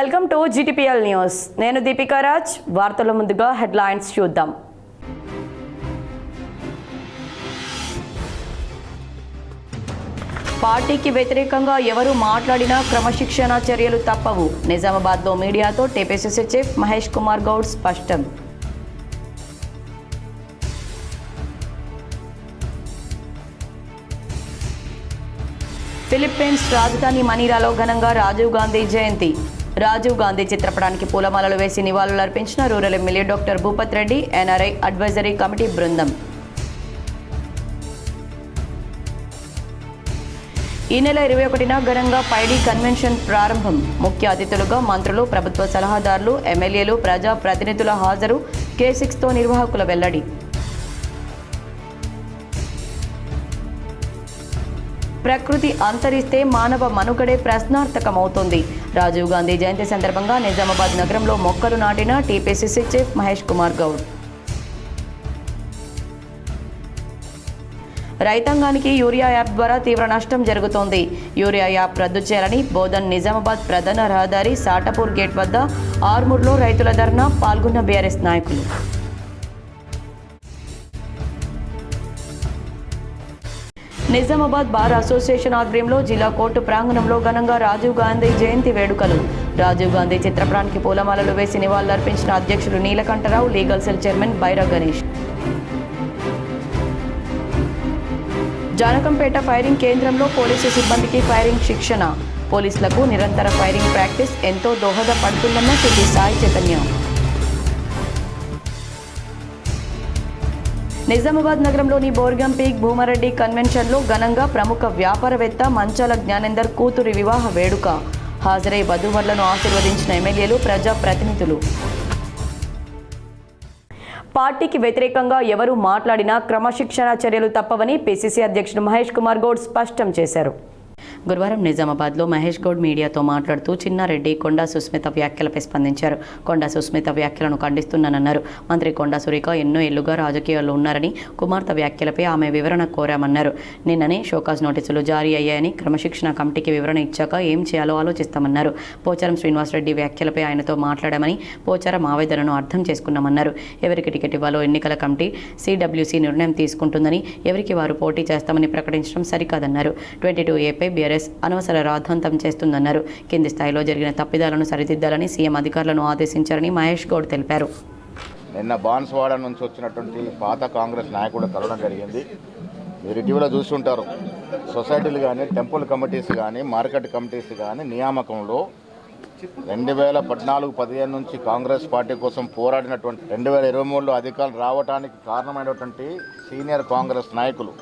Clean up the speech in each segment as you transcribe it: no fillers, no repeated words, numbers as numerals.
Welcome to GTPL news. నేను దీపికా రాజ్. వార్తల ముందుగా హెడ్లైన్స్ చూద్దాం. పార్టీకి వ్యతిరేకంగా ఎవరు మాట్లాడినా క్రమశిక్షణ చర్యలు తప్పవు. నిజామాబాద్లో మీడియాతో TPCC చీఫ్ మహేష్ కుమార్ గౌడ్ స్పష్టం. ఫిలిప్పీన్స్ రాజధాని మనీలాలో ఘనంగా రాజీవ్ గాంధీ జయంతి. రాజీవ్ గాంధీ చిత్రపటానికి పూలమాలలు వేసి నివాళులర్పించిన rural MLA doctor Bhupath Reddy, NRI advisory committee బృందం. ఈ నెల 21న ఘనంగా పైడి కన్వెన్షన్ ప్రారంభం. ముఖ్య అతిథులుగా మంత్రులు, ప్రభుత్వ సలహాదారులు, ఎమ్మెల్యేలు, ప్రజా ప్రతినిధుల హాజరు. K6తో నిర్వాహకుల వెల్లడి. ప్రకృతి అంతరిస్తే మానవ మనుగడే ప్రశ్నార్థకమవుతుంది. రాజీవ్ గాంధీ జయంతి సందర్భంగా నిజామాబాద్ నగరంలో మొక్కలు నాటిన TPCC చీఫ్ మహేష్ కుమార్ గౌడ్. రైతాంగానికి యూరియా యాప్ ద్వారా తీవ్ర నష్టం జరుగుతోంది. యూరియా యాప్ రద్దు చేయాలని బోధన్ నిజామాబాద్ ప్రధాన రహదారి సాటపూర్ గేట్ వద్ద ఆర్మూర్లో రైతుల ధర్నా. పాల్గొన్న BRS నాయకులు. నిజామాబాద్ బార్ అసోసియేషన్ ఆధ్వర్యంలో జిల్లా కోర్టు ప్రాంగణంలో ఘనంగా రాజీవ్ గాంధీ జయంతి వేడుకలు. రాజీవ్ గాంధీ చిత్రపటానికి పూలమాలలు వేసి నివాళులర్పించిన అధ్యక్షులు Neelakantarao, legal cell chairman Baira Ganesh. Janakampet firing కేంద్రంలో పోలీసు సిబ్బందికి ఫైరింగ్ శిక్షణ. పోలీసులకు నిరంతర ఫైరింగ్ ప్రాక్టీస్ ఎంతో దోహదపడుతుందన్న సిటీ సాయి చైతన్య. నిజామాబాద్ నగరంలోని బోర్గం పీక్ భూమారెడ్డి కన్వెన్షన్లో ఘనంగా ప్రముఖ వ్యాపారవేత్త మంచాల జ్ఞానేందర్ కూతురి వివాహ వేడుక. హాజరై వధూవరులను ఆశీర్వదించిన ఎమ్మెల్యేలు, ప్రజా ప్రతినిధులు. పార్టీకి వ్యతిరేకంగా ఎవరు మాట్లాడినా క్రమశిక్షణ చర్యలు తప్పవని PCC అధ్యక్షుడు మహేష్ కుమార్ గౌడ్ స్పష్టం చేశారు. గురువారం నిజామాబాద్లో మహేష్ గౌడ్ మీడియాతో మాట్లాడుతూ చిన్నారెడ్డి, కొండా సుస్మిత వ్యాఖ్యలపై స్పందించారు. కొండా సుస్మిత వ్యాఖ్యలను ఖండిస్తున్నానన్నారు. మంత్రి కొండా సురేఖ ఎన్నో ఏళ్లుగా రాజకీయాల్లో ఉన్నారని, కుమార్తె వ్యాఖ్యలపై ఆమె వివరణ కోరామన్నారు. నిన్ననే షోకాజ్ నోటీసులు జారీ అయ్యాయని, క్రమశిక్షణ కమిటీకి వివరణ ఇచ్చాక ఏం చేయాలో ఆలోచిస్తామన్నారు. పోచారం శ్రీనివాసరెడ్డి వ్యాఖ్యలపై ఆయనతో మాట్లాడామని, పోచారం ఆవేదనను అర్థం చేసుకున్నామన్నారు. ఎవరికి టికెట్ ఇవ్వాలో ఎన్నికల కమిటీ CWC నిర్ణయం తీసుకుంటుందని, ఎవరికి వారు పోటీ చేస్తామని ప్రకటించడం సరికాదన్నారు. 22A BRS అనవసర రాద్ధాంతం చేస్తుందన్నారు. కింది స్థాయిలో జరిగిన తప్పిదాలను సరిదిద్దాలని సీఎం అధికారులను ఆదేశించారని మహేష్ గౌడ్ తెలిపారు. నిన్న బాన్స్వాడ నుంచి వచ్చినటువంటి పాత కాంగ్రెస్ నాయకుడు కలవడం జరిగింది. మీరు ఇటీవల చూస్తుంటారు, సొసైటీలు కానీ, టెంపుల్ కమిటీస్ కానీ, మార్కెట్ కమిటీస్ కానీ నియామకంలో 2014-15 నుంచి కాంగ్రెస్ పార్టీ కోసం పోరాడినటువంటి 2023లో అధికారులు రావడానికి కారణమైనటువంటి సీనియర్ కాంగ్రెస్ నాయకులు,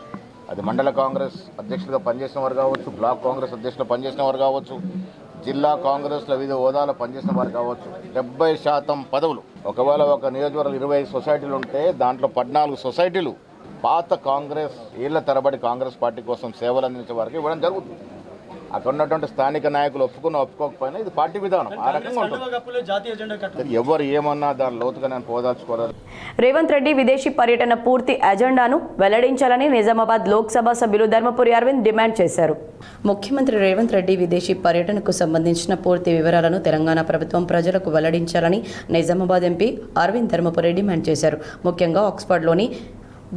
అది మండల కాంగ్రెస్ అధ్యక్షులుగా పనిచేసిన వారు కావచ్చు, బ్లాక్ కాంగ్రెస్ అధ్యక్షులు పనిచేసిన వారు కావచ్చు, జిల్లా కాంగ్రెస్లో వివిధ హోదాలో పనిచేసిన వారు కావచ్చు, 70% పదవులు. ఒకవేళ ఒక నియోజకవర్గం 25 సొసైటీలు ఉంటే దాంట్లో 14 సొసైటీలు పాత కాంగ్రెస్ ఏళ్ల తరబడి కాంగ్రెస్ పార్టీ కోసం సేవలు అందించే వారికి ఇవ్వడం జరుగుతుంది. అక్కడ ఉన్నటువంటి స్థానిక నాయకులు ఒప్పుకోకపోయినా ఇది పార్టీ విధానం. ఆ రకంగా ఉంటుంది. ఎవరు ఏమన్నా దాని లోతుగా నేను పోదాల్చుకోలేదు. రేవంత్ రెడ్డి విదేశీ పర్యటన పూర్తి ఎజెండాను వెల్లడించాలని నిజామాబాద్ లోక్సభ సభ్యులు ధర్మపురి అరవింద్ డిమాండ్ చేశారు. ముఖ్యమంత్రి రేవంత్ రెడ్డి విదేశీ పర్యటనకు సంబంధించిన పూర్తి వివరాలను తెలంగాణ ప్రభుత్వం ప్రజలకు వెల్లడించాలని నిజామాబాద్ ఎంపీ అరవింద్ ధర్మపురి డిమాండ్ చేశారు. ముఖ్యంగా ఆక్స్ఫర్డ్లోని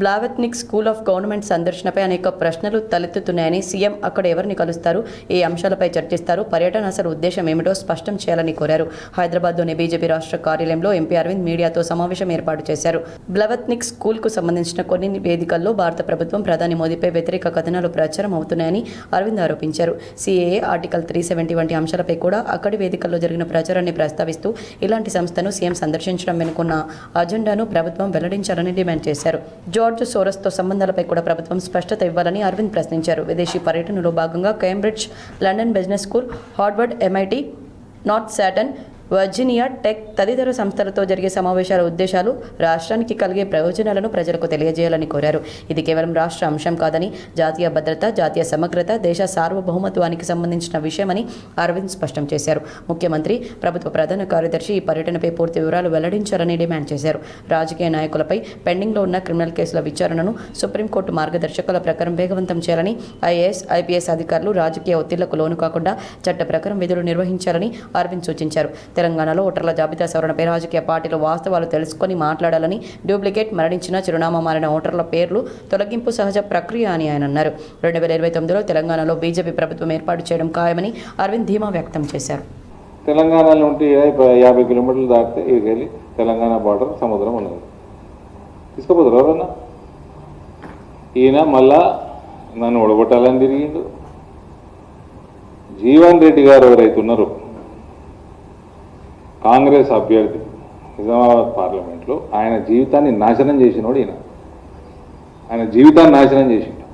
బ్లావెత్నిక్ స్కూల్ ఆఫ్ గవర్నమెంట్ సందర్శనపై అనేక ప్రశ్నలు తలెత్తుతున్నాయని, సీఎం అక్కడ ఎవరిని కలుస్తారు, ఈ అంశాలపై చర్చిస్తారు, పర్యటన అసలు ఉద్దేశం ఏమిటో స్పష్టం చేయాలని కోరారు. హైదరాబాద్లోని బీజేపీ రాష్ట్ర కార్యాలయంలో ఎంపీ అరవింద్ మీడియాతో సమావేశం ఏర్పాటు చేశారు. బ్లావెత్నిక్ స్కూల్కు సంబంధించిన కొన్ని వేదికల్లో భారత ప్రభుత్వం ప్రధాని మోదీపై వ్యతిరేక కథనాలు ప్రచారం అవుతున్నాయని అరవింద్ ఆరోపించారు. CAA ఆర్టికల్ 370 వంటి అంశాలపై కూడా అక్కడి వేదికల్లో జరిగిన ప్రచారాన్ని ప్రస్తావిస్తూ ఇలాంటి సంస్థను సీఎం సందర్శించడం వెనుకున్న అజెండాను ప్రభుత్వం వెల్లడించాలని డిమాండ్ చేశారు. జార్జ్ సోరస్తో సంబంధాలపై కూడా ప్రభుత్వం స్పష్టత ఇవ్వాలని అరవింద్ ప్రశ్నించారు. విదేశీ పర్యటనలో భాగంగా Cambridge, London business school, Harvard, MIT, north Saturn Virginia tech తదితర సంస్థలతో జరిగే సమావేశాల ఉద్దేశాలు, రాష్ట్రానికి కలిగే ప్రయోజనాలను ప్రజలకు తెలియజేయాలని కోరారు. ఇది కేవలం రాష్ట్ర అంశం కాదని, జాతీయ భద్రత, జాతీయ సమగ్రత, దేశ సార్వభౌమత్వానికి సంబంధించిన విషయమని అరవింద్ స్పష్టం చేశారు. ముఖ్యమంత్రి, ప్రభుత్వ ప్రధాన కార్యదర్శి ఈ పర్యటనపై పూర్తి వివరాలు వెల్లడించాలని డిమాండ్ చేశారు. రాజకీయ నాయకులపై పెండింగ్లో ఉన్న క్రిమినల్ కేసుల విచారణను సుప్రీంకోర్టు మార్గదర్శకాల ప్రకారం వేగవంతం చేయాలని, ఐఏఎస్, ఐపీఎస్ అధికారులు రాజకీయ ఒత్తిళ్లకు లోను కాకుండా చట్ట ప్రకారం విధులు నిర్వహించాలని అరవింద్ సూచించారు. తెలంగాణలో ఓటర్ల జాబితా సవరణపై రాజకీయ పార్టీలు వాస్తవాలు తెలుసుకొని మాట్లాడాలని, డూప్లికేట్, మరణించిన, చిరునామా మారిన ఓటర్ల పేర్లు తొలగింపు సహజ ప్రక్రియ అని ఆయన అన్నారు. 2029లో తెలంగాణలో బీజేపీ ప్రభుత్వం ఏర్పాటు చేయడం ఖాయమని అరవింద్ ధీమా వ్యక్తం చేశారు. తెలంగాణలో ఉంటే 50 కిలోమీటర్లు దాటితే ఇక్కడికి వెళ్ళి తెలంగాణ బార్డర్ సముద్రం ఉన్నది. తీసుకుపోతారు ఎవరన్నా? ఈయన మళ్ళా నన్ను ఒడగొట్టాలని తిరిగిండు. జీవన్ రెడ్డి గారు ఎవరైతే ఉన్నారో కాంగ్రెస్ అభ్యర్థి నిజామాబాద్ పార్లమెంట్లో, ఆయన జీవితాన్ని నాశనం చేసినోడు ఈయన. ఆయన జీవితాన్ని నాశనం చేసిండు.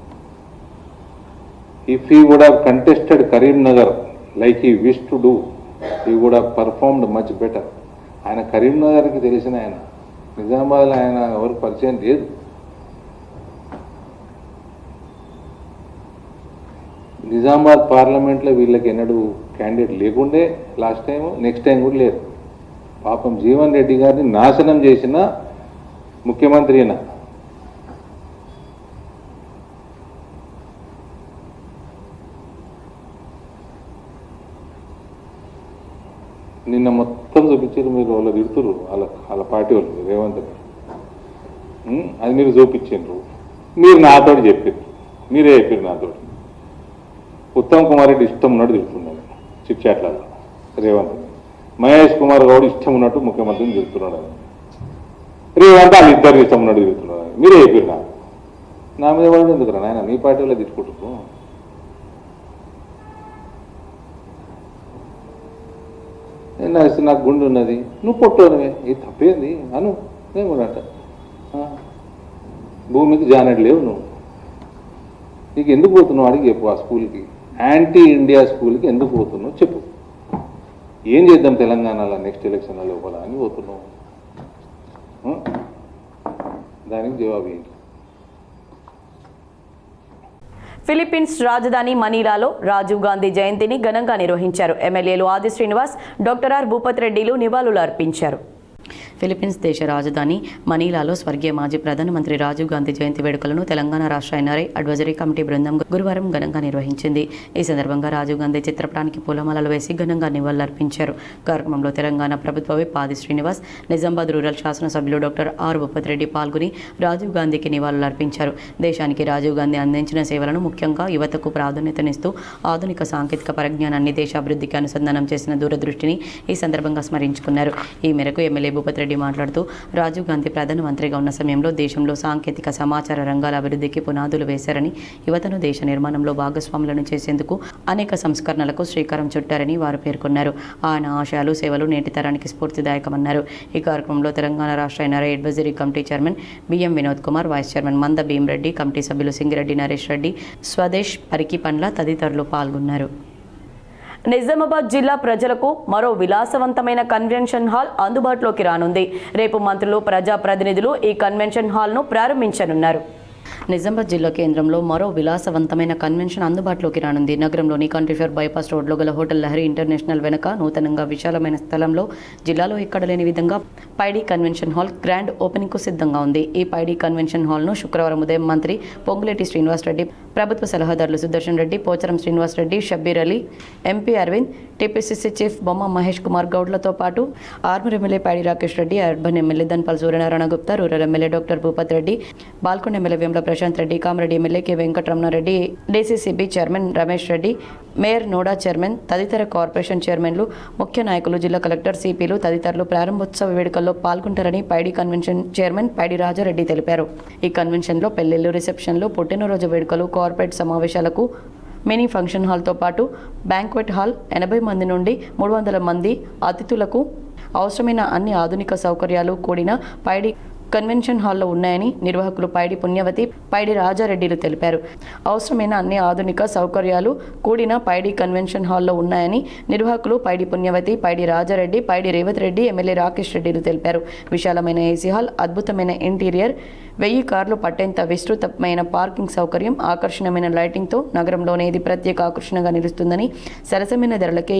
If he would have contested Karimnagar like he wish to do, he would have performed much better. ఆయన కరీంనగర్కి తెలిసిన ఆయన, నిజామాబాద్లో ఆయన ఎవరు పరిచయం లేదు. నిజామాబాద్ పార్లమెంట్లో వీళ్ళకి ఎన్నడూ క్యాండిడేట్ లేకుండే లాస్ట్ టైం, నెక్స్ట్ టైం కూడా లేరు. పాపం జీవన్ రెడ్డి గారిని నాశనం చేసిన ముఖ్యమంత్రి అయినా. నిన్న మొత్తం చూపించారు మీరు, వాళ్ళు తిడుతురు వాళ్ళ పార్టీ వాళ్ళు, రేవంత్ రెడ్డి. అది మీరు చూపించారు. మీరు నాతోటి చెప్పారు, మీరే చెప్పారు నాతోటి. ఉత్తమ్ కుమార్ రెడ్డి ఇష్టం ఉన్నట్టు తిడుతున్నాడు చిట్చాట్లలో రేవంత్. మహేష్ కుమార్ గౌడ్ ఇష్టం ఉన్నట్టు ముఖ్యమంత్రిని తిడుతున్నాడు. రేవంత్ వాళ్ళు ఇద్దరు ఇష్టం ఉన్నట్టు తిడుతున్నాడు. మీరే చెప్పారు నా మీద వాళ్ళు ఎందుకు రా నాయన, మీ పార్టీ వాళ్ళు తిట్టుకుంటున్నాను. నాకు గుండె ఉన్నది, నువ్వు పొట్టునవే, ఇది తప్పేంది అను. నేను కూడా అంట, భూమికి జానెడ్ లేవు నువ్వు, నీకు ఎందుకు పోతున్నావు అడిగి చెప్పు. ఆ స్కూల్కి, యాంటీ ఇండియా స్కూల్కి ఎందుకు పోతున్నావు చెప్పు. ఏం చేద్దాం తెలంగాణలో నెక్స్ట్ ఎలక్షన్లో లోపల అని పోతున్నావు, దానికి జవాబు ఏంటి? ఫిలిప్పీన్స్ రాజధాని మనీలాలో రాజీవ్ గాంధీ జయంతిని ఘనంగా నిర్వహించారు. ఎమ్మెల్యేలు ఆది శ్రీనివాస్, డాక్టర్ ఆర్ భూపత్ రెడ్డిలు నివాళులు అర్పించారు. ఫిలిప్పీన్స్ దేశ రాజధాని మనీలాలో స్వర్గీయ మాజీ ప్రధానమంత్రి రాజీవ్ గాంధీ జయంతి వేడుకలను తెలంగాణ రాష్ట్ర ఎన్ఆర్ఐ అడ్వైజరీ కమిటీ బృందం గురువారం ఘనంగా నిర్వహించింది. ఈ సందర్భంగా రాజీవ్ గాంధీ చిత్రపటానికి పూలమాలలు వేసి ఘనంగా నివాళులర్పించారు. కార్యక్రమంలో తెలంగాణ ప్రభుత్వ విప్ ఆది శ్రీనివాస్, నిజామాబాద్ రూరల్ శాసనసభ్యులు డాక్టర్ ఆర్ భూపత్ రెడ్డి పాల్గొని రాజీవ్ గాంధీకి నివాళులర్పించారు. దేశానికి రాజీవ్ గాంధీ అందించిన సేవలను, ముఖ్యంగా యువతకు ప్రాధాన్యతనిస్తూ ఆధునిక సాంకేతిక పరిజ్ఞానాన్ని దేశాభివృద్ధికి అనుసంధానం చేసిన దూరదృష్టిని ఈ సందర్భంగా స్మరించుకున్నారు. ఈ మేరకు ఎమ్మెల్యే భూపత్ రెడ్డి మాట్లాడుతూ, రాజీవ్ గాంధీ ప్రధానమంత్రిగా ఉన్న సమయంలో దేశంలో సాంకేతిక సమాచార రంగాల అభివృద్ధికి పునాదులు వేశారని, యువతను దేశ నిర్మాణంలో భాగస్వాములను చేసేందుకు అనేక సంస్కరణలకు శ్రీకారం చుట్టారని వారు పేర్కొన్నారు. ఆయన ఆశయాలు, సేవలు నేటి తరానికి స్ఫూర్తిదాయకమన్నారు. ఈ కార్యక్రమంలో తెలంగాణ రాష్ట్ర NRI advisory committee chairman B M Vinod Kumar, vice chairman Manda Bhimareddy, committee సభ్యులు సింగిరెడ్డి నరేష్ రెడ్డి, స్వదేశ్ పరికిపండ్ల తదితరులు పాల్గొన్నారు. నిజామాబాద్ జిల్లా ప్రజలకు మరో విలాసవంతమైన కన్వెన్షన్ హాల్ అందుబాటులోకి రానుంది. రేపు మంత్రులు, ప్రజాప్రతినిధులు ఈ కన్వెన్షన్ హాల్ను ప్రారంభించనున్నారు. నిజామాబాద్ జిల్లా కేంద్రంలో మరో విలాసవంతమైన కన్వెన్షన్ అందుబాటులోకి రానుంది. నగరంలోని కంట్రీఫేర్ బైపాస్ రోడ్లో గల హోటల్ లహరి ఇంటర్నేషనల్ వెనుక నూతనంగా విశాలమైన స్థలంలో జిల్లాలో ఎక్కడ లేని విధంగా పైడి కన్వెన్షన్ హాల్ గ్రాండ్ ఓపెనింగ్కు సిద్ధంగా ఉంది. ఈ పైడి కన్వెన్షన్ హాల్ను శుక్రవారం ఉదయం మంత్రి పొంగులేటి శ్రీనివాసరెడ్డి, ప్రభుత్వ సలహాదారులు Sudarshan Reddy, Pocharam Srinivasa Reddy, Shabbir Ali, MP Arvind, TPCC chief Bomma Mahesh Kumar గౌడ్లతో పాటు Armoor MLA Paidi Rakesh Reddy, urban MLA Dhanpal Suryanarayana Gupta, rural MLA doctor Bhupath Reddy, Balkonda MLA Vemula Prashanth Reddy, Kamareddy MLA K Venkataramana Reddy, DCCB chairman Ramesh Reddy, mayor నోడా చైర్మన్ తదితర కార్పొరేషన్ చైర్మన్లు, ముఖ్య నాయకులు, జిల్లా కలెక్టర్, సిపిలు తదితరులు ప్రారంభోత్సవ వేడుకల్లో పాల్గొంటారని పైడి కన్వెన్షన్ చైర్మన్ పైడి రాజారెడ్డి తెలిపారు. ఈ కన్వెన్షన్లో పెళ్లిళ్లు, రిసెప్షన్లు, పుట్టినరోజు వేడుకలు, కార్పొరేట్ సమావేశాలకు మినీ ఫంక్షన్ హాల్తో పాటు బ్యాంక్వెట్ హాల్, 80 మంది నుండి 300 మంది అతిథులకు అవసరమైన అన్ని ఆధునిక సౌకర్యాలు కూడిన పైడి కన్వెన్షన్ హాల్లో ఉన్నాయని నిర్వాహకులు పైడి పుణ్యవతి, పైడి రాజారెడ్డిలు తెలిపారు. అవసరమైన అన్ని ఆధునిక సౌకర్యాలు కూడిన పైడి కన్వెన్షన్ హాల్లో ఉన్నాయని నిర్వాహకులు పైడి పుణ్యవతి, పైడి రాజారెడ్డి, పైడి రేవత్ రెడ్డి, ఎమ్మెల్యే రాకేష్ రెడ్డిలు తెలిపారు. విశాలమైన ఏసీ హాల్, అద్భుతమైన ఇంటీరియర్, 1000 కార్లు పట్టేంత విస్తృతమైన పార్కింగ్ సౌకర్యం, ఆకర్షణీయమైన లైటింగ్తో నగరంలోనే ఇది ప్రత్యేక ఆకర్షణగా నిలుస్తుందని, సరసమైన ధరలకే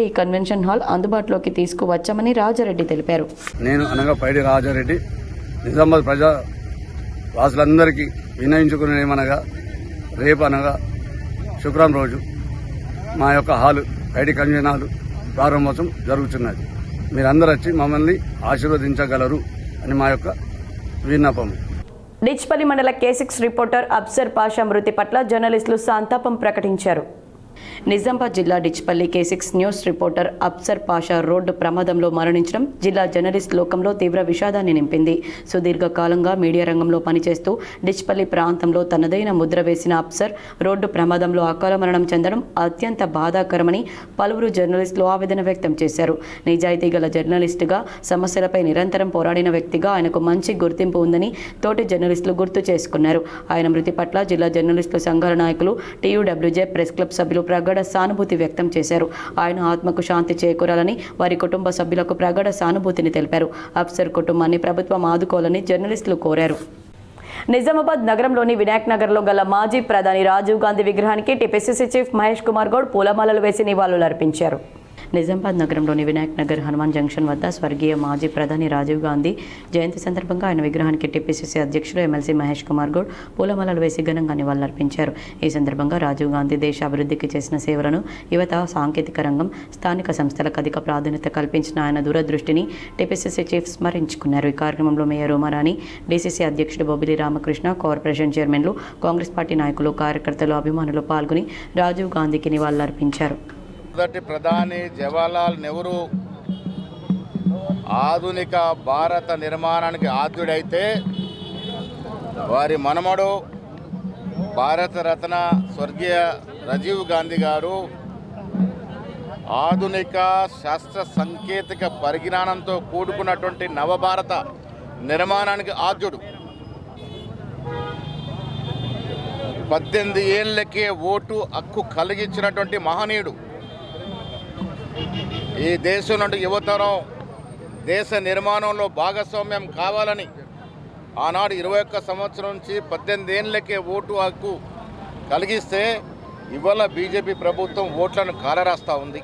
ఈ కన్వెన్షన్ హాల్ అందుబాటులోకి తీసుకువచ్చామని రాజారెడ్డి తెలిపారు. నేను అనగా పైడి రాజారెడ్డి నిజామాబాద్ ప్రజా వాసులందరికీ వినయించుకునేమనగా రేపు అనగా శుక్రవారం రోజు మా యొక్క హాలు పైడి కన్వెన్షన్ హాలు ప్రారంభోత్సవం జరుగుతున్నది. మీరందరూ వచ్చి మమ్మల్ని ఆశీర్వదించగలరు అని మా యొక్క విన్నపం. డిచ్పల్లి మండల K6 రిపోర్టర్ అబ్సర్ పాషా మృతి పట్ల జర్నలిస్టులు సంతాపం ప్రకటించారు. నిజామాబాద్ జిల్లా Dichpally K6 news reporter Absar Pasha road ప్రమాదంలో మరణించడం జిల్లా జర్నలిస్ట్ లోకంలో తీవ్ర విషాదాన్ని నింపింది. సుదీర్ఘకాలంగా మీడియా రంగంలో పనిచేస్తూ డిచ్పల్లి ప్రాంతంలో తనదైన ముద్ర వేసిన అబ్సర్ రోడ్డు ప్రమాదంలో అకాల మరణం చెందడం అత్యంత బాధాకరమని పలువురు జర్నలిస్టులు ఆవేదన వ్యక్తం చేశారు. నిజాయితీ గల జర్నలిస్టుగా, సమస్యలపై నిరంతరం పోరాడిన వ్యక్తిగా ఆయనకు మంచి గుర్తింపు ఉందని తోటి జర్నలిస్టులు గుర్తు చేసుకున్నారు. ఆయన మృతి పట్ల జిల్లా జర్నలిస్టుల సంఘాల నాయకులు, TUWJ ప్రెస్ క్లబ్ సభ్యులు ప్రగాఢ సానుభూతి వ్యక్తం చేశారు. ఆయన ఆత్మకు శాంతి చేకూరాలని, వారి కుటుంబ సభ్యులకు ప్రగాఢ సానుభూతిని తెలిపారు. అబ్సర్ కుటుంబాన్ని ప్రభుత్వం ఆదుకోవాలని జర్నలిస్టులు కోరారు. నిజామాబాద్ నగరంలోని వినాయక్ నగర్లో గల మాజీ ప్రధాని రాజీవ్ గాంధీ విగ్రహానికి టీపీసీసీ చీఫ్ మహేష్ కుమార్ గౌడ్ పూలమాలలు వేసి నివాళులర్పించారు. నిజామాబాద్ నగరంలోని వినాయక్ నగర్ హనుమాన్ జంక్షన్ వద్ద స్వర్గీయ మాజీ ప్రధాని రాజీవ్ గాంధీ జయంతి సందర్భంగా ఆయన విగ్రహానికి టీపీసీసీ అధ్యక్షుడు ఎమ్మెల్సీ మహేష్ కుమార్ గౌడ్ పూలమాలలు వేసి ఘనంగా నివాళులర్పించారు. ఈ సందర్భంగా రాజీవ్ గాంధీ దేశ అభివృద్ధికి చేసిన సేవలను, యువత, సాంకేతిక రంగం, స్థానిక సంస్థలకు అధిక ప్రాధాన్యత కల్పించిన ఆయన దూరదృష్టిని టీపీసీసీ చీఫ్ స్మరించుకున్నారు. ఈ కార్యక్రమంలో మేయర్ ఉమారాణి, డీసీసీ అధ్యక్షుడు బొబ్బిలి రామకృష్ణ, కార్పొరేషన్ చైర్మన్లు, కాంగ్రెస్ పార్టీ నాయకులు, కార్యకర్తలు, అభిమానులు పాల్గొని రాజీవ్ గాంధీకి నివాళులర్పించారు. మొదటి ప్రధాని జవహర్లాల్ నెహ్రూ ఆధునిక భారత నిర్మాణానికి ఆద్యుడైతే వారి మనమడు భారతరత్న స్వర్గీయ రాజీవ్ గాంధీ గారు ఆధునిక శాస్త్ర సాంకేతిక పరిజ్ఞానంతో కూడుకున్నటువంటి నవభారత నిర్మాణానికి ఆద్యుడు. 18 ఏళ్లకే ఓటు హక్కు కలిగించినటువంటి మహనీయుడు. ఈ దేశం నుండి యువతరం దేశ నిర్మాణంలో భాగస్వామ్యం కావాలని ఆనాడు 21 సంవత్సరం నుంచి 18 ఏళ్లకే ఓటు హక్కు కలిగిస్తే ఇవాళ బీజేపీ ప్రభుత్వం ఓట్లను కాలరాస్తూ ఉంది.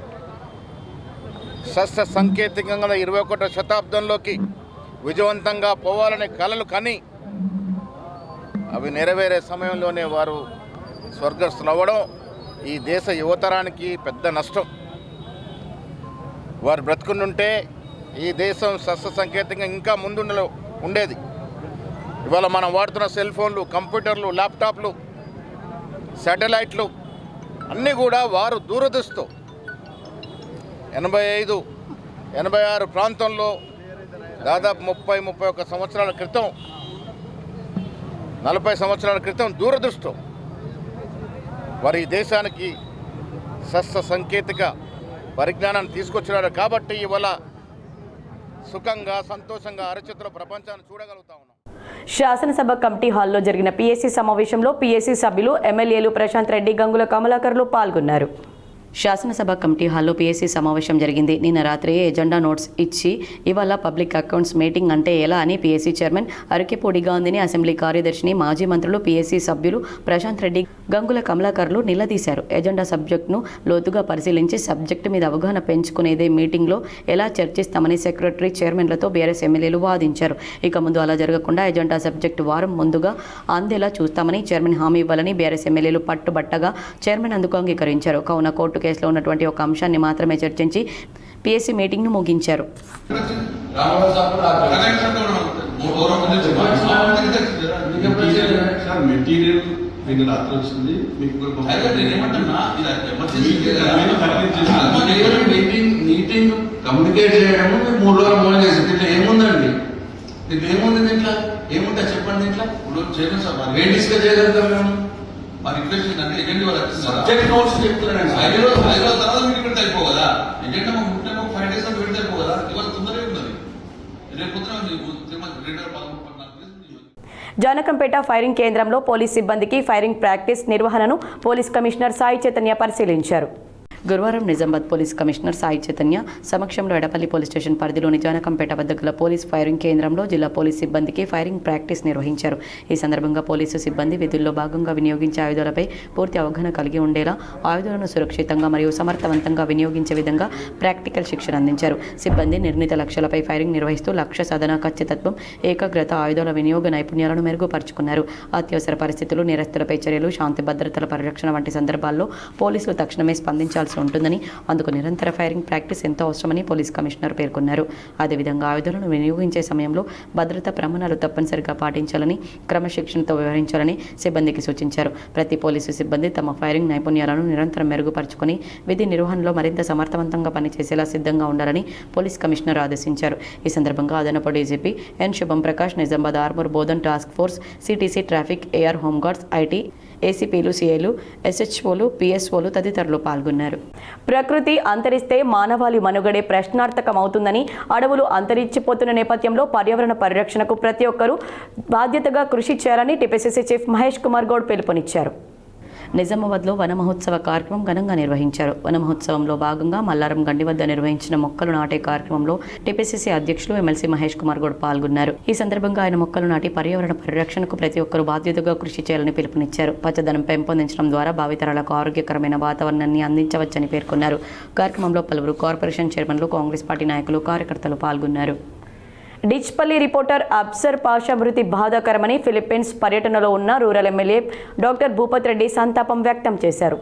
శాస్త్ర సాంకేతికంగా 21వ శతాబ్దంలోకి విజయవంతంగా పోవాలనే కలలు కని అవి నెరవేరే సమయంలోనే వారు స్వర్గస్థులవ్వడం ఈ దేశ యువతరానికి పెద్ద నష్టం. వారు బ్రతుకుంటుంటే ఈ దేశం శాస్త్ర సాంకేతికంగా ఇంకా ముందు ఉండేది. ఇవాళ మనం వాడుతున్న సెల్ ఫోన్లు, కంప్యూటర్లు, ల్యాప్టాప్లు, శాటిలైట్లు అన్నీ కూడా వారు దూరదృష్టితో 85, 86 ప్రాంతంలో దాదాపు 30-31 సంవత్సరాల క్రితం, 40 సంవత్సరాల క్రితం దూరదృష్టితో వారు ఈ దేశానికి శాస్త్ర సాంకేతిక పరిజ్ఞానాన్ని తీసుకొచ్చినారు. కాబట్టి ఇవాళ సుఖంగా, సంతోషంగా, అరచేతుల ప్రపంచాన్ని చూడగలుగుతా ఉన్నాం. శాసనసభ కమిటీ హాల్లో జరిగిన పీఏసీ సమావేశంలో పీఏసీ సభ్యులు, ఎమ్మెల్యేలు ప్రశాంత్ రెడ్డి, గంగుల కమలాకర్లు పాల్గొన్నారు. శాసనసభ కమిటీ హాల్లో పీఏసీ సమావేశం జరిగింది. నిన్న రాత్రి ఎజెండా నోట్స్ ఇచ్చి ఇవాళ పబ్లిక్ అకౌంట్స్ మీటింగ్ అంటే ఎలా అని పీఏసీ చైర్మన్ అరకెపూడి గాంధీని, అసెంబ్లీ కార్యదర్శిని, మాజీ మంత్రులు, పీఏసీ సభ్యులు ప్రశాంత్ రెడ్డి, గంగుల కమలాకర్లు నిలదీశారు. ఎజెండా సబ్జెక్టును లోతుగా పరిశీలించి సబ్జెక్టు మీద అవగాహన పెంచుకునేదే మీటింగ్లో ఎలా చర్చిస్తామని సెక్రటరీ, చైర్మన్లతో బీఆర్ఎస్ ఎమ్మెల్యేలు వాదించారు. ఇక ముందు అలా జరగకుండా ఎజెండా సబ్జెక్టు వారం ముందుగా అందేలా చూస్తామని చైర్మన్ హామీ ఇవ్వాలని బీఆర్ఎస్ ఎమ్మెల్యేలు పట్టుబట్టగా చైర్మన్ అందుకు అంగీకరించారు. కావున కోర్టు కేసులో ఉన్నటువంటి ఒక అంశాన్ని మాత్రమే చర్చించి పీఎస్సీ మీటింగ్ను ముగించారు. కమ్యూనికేట్ చేయడము 3 రోజులు మోసం చేసి దీంట్లో ఏముందండి? దీంట్లో ఏముంది? దీంట్లో ఏముంటా చెప్పండి. దీంట్లో ఇప్పుడు చేయడం సార్ ఏం డిస్కస్ చేయగలుగుతాం మేము? మా రిక్వెస్ట్ అంటే ఎజెండా వాళ్ళు సబ్జెక్ట్ నోట్స్ చెప్తున్నాను. 5 రోజుల తర్వాత మీటింగ్ పెడితే అయిపో కదా. ఎజెండా మాకు 5 days పెడితే అయిపో కదా. ఇవాళ తొందరగా ఉన్నది. జానకంపేట ఫైరింగ్ కేంద్రంలో పోలీస్ సిబ్బందికి ఫైరింగ్ ప్రాక్టీస్ నిర్వహణను పోలీస్ కమిషనర్ సాయి చైతన్య పరిశీలించారు. గురువారం నిజామాబాద్ పోలీస్ కమిషనర్ సాయి చైతన్య సమక్షంలో ఎడపల్లి పోలీస్ స్టేషన్ పరిధిలోని జానకంపేట వద్ద గల పోలీస్ ఫైరింగ్ కేంద్రంలో జిల్లా పోలీస్ సిబ్బందికి ఫైరింగ్ ప్రాక్టీస్ నిర్వహించారు. ఈ సందర్భంగా పోలీసు సిబ్బంది విధుల్లో భాగంగా వినియోగించే ఆయుధాలపై పూర్తి అవగాహన కలిగి ఉండేలా ఆయుధాలను సురక్షితంగా మరియు సమర్థవంతంగా వినియోగించే విధంగా ప్రాక్టికల్ శిక్షణ అందించారు. సిబ్బంది నిర్ణీత లక్ష్యాలపై ఫైరింగ్ నిర్వహిస్తూ లక్ష్య సాధన, ఖచ్చితత్వం, ఏకాగ్రత, ఆయుధాల వినియోగ నైపుణ్యాలను మెరుగుపరుచుకున్నారు. అత్యవసర పరిస్థితులు, నేరస్తులపై చర్యలు, శాంతి భద్రతల పరిరక్షణ వంటి సందర్భాల్లో పోలీసులు తక్షణమే స్పందించాల్సి ఉంటుందని, అందుకు నిరంతర ఫైరింగ్ ప్రాక్టీస్ ఎంతో అవసరమని పోలీస్ కమిషనర్ పేర్కొన్నారు. అదేవిధంగా ఆయుధాలను వినియోగించే సమయంలో భద్రతా ప్రమాణాలు తప్పనిసరిగా పాటించాలని, క్రమశిక్షణతో వ్యవహరించాలని సిబ్బందికి సూచించారు. ప్రతి పోలీసు సిబ్బంది తమ ఫైరింగ్ నైపుణ్యాలను నిరంతరం మెరుగుపరుచుకుని విధి నిర్వహణలో మరింత సమర్థవంతంగా పనిచేసేలా సిద్ధంగా ఉండాలని పోలీస్ కమిషనర్ ఆదేశించారు. ఈ సందర్భంగా అదనపు DGP N Shubham Prakash, Nizamabad Armoor Bodhan task force, CTC traffic, AR home guards, IT, ఏసీపీలు, సీఐలు, ఎస్హెచ్ఓలు, పిఎస్ఓలు తదితరులు పాల్గొన్నారు. ప్రకృతి అంతరిస్తే మానవాళి మనుగడే ప్రశ్నార్థకమవుతుందని, అడవులు అంతరించిపోతున్న నేపథ్యంలో పర్యావరణ పరిరక్షణకు ప్రతి ఒక్కరూ బాధ్యతగా కృషి చేయాలని టీపీసీసీ చీఫ్ మహేష్ కుమార్ గౌడ్ పిలుపునిచ్చారు. నిజామాబాద్లో వన మహోత్సవ కార్యక్రమం ఘనంగా నిర్వహించారు. వన మహోత్సవంలో భాగంగా మల్లారం గండి వద్ద నిర్వహించిన మొక్కలు నాటే కార్యక్రమంలో టీపీసీసీ అధ్యక్షులు ఎమ్మెల్సీ మహేష్ కుమార్ గౌడ్ పాల్గొన్నారు. ఈ సందర్భంగా ఆయన మొక్కలు నాటి పర్యావరణ పరిరక్షణకు ప్రతి ఒక్కరూ బాధ్యతగా కృషి చేయాలని పిలుపునిచ్చారు. పచ్చదనం పెంపొందించడం ద్వారా భావితరాలకు ఆరోగ్యకరమైన వాతావరణాన్ని అందించవచ్చని పేర్కొన్నారు. కార్యక్రమంలో పలువురు కార్పొరేషన్ చైర్మన్లు, కాంగ్రెస్ పార్టీ నాయకులు, కార్యకర్తలు పాల్గొన్నారు. డిచ్పల్లి రిపోర్టర్ అబ్సర్ పాషా మృతి బాధాకరమని ఫిలిప్పీన్స్ పర్యటనలో ఉన్న rural MLA doctor Bhupath Reddy సంతాపం వ్యక్తం చేశారు.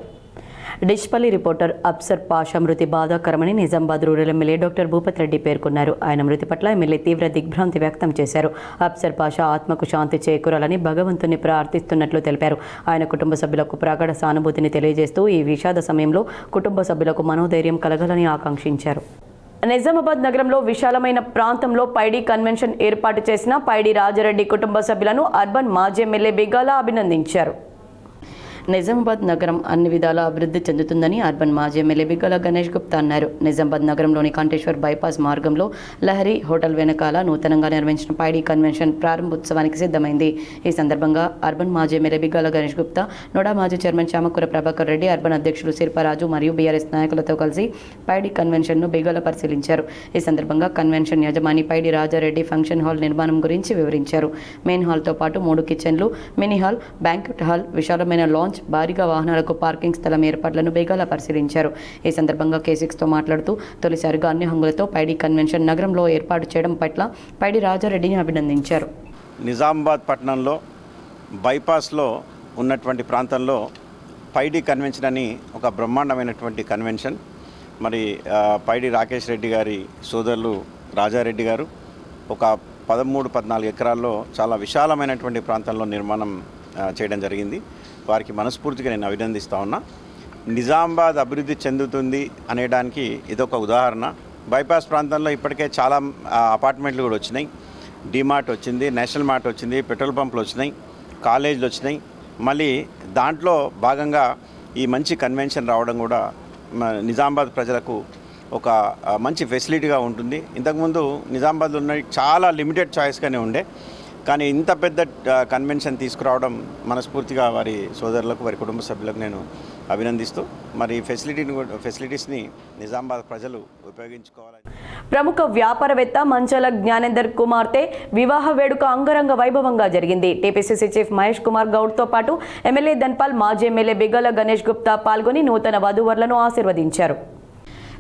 డిచ్పల్లి రిపోర్టర్ అబ్సర్ పాషా మృతి బాధాకరమని Nizamabad rural MLA doctor Bhupath Reddy పేర్కొన్నారు. ఆయన మృతి పట్ల ఎమ్మెల్యే తీవ్ర దిగ్భ్రాంతి వ్యక్తం చేశారు. అబ్సర్ పాషా ఆత్మకు శాంతి చేకూరాలని భగవంతుని ప్రార్థిస్తున్నట్లు తెలిపారు. ఆయన కుటుంబ సభ్యులకు ప్రగాఢ సానుభూతిని తెలియజేస్తూ ఈ విషాద సమయంలో కుటుంబ సభ్యులకు మనోధైర్యం కలగాలని ఆకాంక్షించారు. నిజామాబాద్ నగరంలో విశాలమైన ప్రాంతంలో పైడి కన్వెన్షన్ ఏర్పాటు చేసిన పైడి రాజారెడ్డి కుటుంబ సభ్యులను అర్బన్ మాజీ ఎమ్మెల్యే బిగాల అభినందించారు. నిజామాబాద్ నగరం అన్ని విధాలా అభివృద్ధి చెందుతుందని అర్బన్ మాజీ ఎమ్మెల్యే బిగాల గణేష్ గుప్తా అన్నారు. నిజామాబాద్ నగరంలోని కంటేశ్వర్ బైపాస్ మార్గంలో లహరి హోటల్ వెనకాల నూతనంగా నిర్వహించిన పైడి కన్వెన్షన్ ప్రారంభోత్సవానికి సిద్ధమైంది. ఈ సందర్భంగా అర్బన్ మాజీ ఎమ్మెల్యే బిగాల గణేష్ గుప్తా, నోడా మాజీ చైర్మన్ చామకూర ప్రభాకర్ రెడ్డి, అర్బన్ అధ్యక్షులు శిల్పారాజు మరియు బీఆర్ఎస్ నాయకులతో కలిసి పైడి కన్వెన్షన్ను బిగాల పరిశీలించారు. ఈ సందర్భంగా కన్వెన్షన్ యజమాని పైడి రాజారెడ్డి ఫంక్షన్ హాల్ నిర్మాణం గురించి వివరించారు. మెయిన్ హాల్తో పాటు 3 కిచెన్లు, మినీ హాల్, బ్యాంక్వెట్ హాల్, విశాలమైన లాంజ్, భారీగా వాహనాలకు పార్కింగ్ స్థలం ఏర్పాట్లను బేగాల పరిశీలించారు. ఈ సందర్భంగా K6తో మాట్లాడుతూ తొలిసారిగా అన్ని హంగులతో పైడి కన్వెన్షన్ నగరంలో ఏర్పాటు చేయడం పట్ల పైడి రాజారెడ్డిని అభినందించారు. నిజామాబాద్ పట్టణంలో బైపాస్లో ఉన్నటువంటి ప్రాంతంలో పైడి కన్వెన్షన్ అని ఒక బ్రహ్మాండమైనటువంటి కన్వెన్షన్, మరి పైడి రాకేష్ రెడ్డి గారి సోదరులు రాజారెడ్డి గారు ఒక 13-14 ఎకరాల్లో చాలా విశాలమైనటువంటి ప్రాంతంలో నిర్మాణం చేయడం జరిగింది. వారికి మనస్ఫూర్తిగా నేను అభినందిస్తూ ఉన్నా. నిజామాబాద్ అభివృద్ధి చెందుతుంది అనేదానికి ఇదొక ఉదాహరణ. బైపాస్ ప్రాంతంలో ఇప్పటికే చాలా అపార్ట్మెంట్లు కూడా వచ్చినాయి, డిమార్ట్ వచ్చింది, నేషనల్ మార్ట్ వచ్చింది, పెట్రోల్ పంపులు వచ్చినాయి, కాలేజీలు వచ్చినాయి. మళ్ళీ దాంట్లో భాగంగా ఈ మంచి కన్వెన్షన్ రావడం కూడా నిజామాబాద్ ప్రజలకు ఒక మంచి ఫెసిలిటీగా ఉంటుంది. ఇంతకుముందు నిజామాబాద్లో ఉన్న చాలా లిమిటెడ్ చాయిస్గానే ఉండే, కానీ ఇంత పెద్ద కన్వెన్షన్ తీసుకురావడం మనస్ఫూర్తిగా వారి సోదరులకు, వారి కుటుంబ సభ్యులకు నేను అభినందిస్తూ మరి ఫెసిలిటీస్ని నిజామాబాద్ ప్రజలు ఉపయోగించుకోవాలని. ప్రముఖ వ్యాపారవేత్త మంచాల జ్ఞానేందర్ కుమార్తె వివాహ వేడుక అంగరంగ వైభవంగా జరిగింది. టీపీసీసీ చీఫ్ మహేష్ కుమార్ గౌడ్తో పాటు ఎమ్మెల్యే ధన్పాల్, మాజీ ఎమ్మెల్యే బిగాల గణేష్ గుప్తా పాల్గొని నూతన వధూవరులను ఆశీర్వదించారు.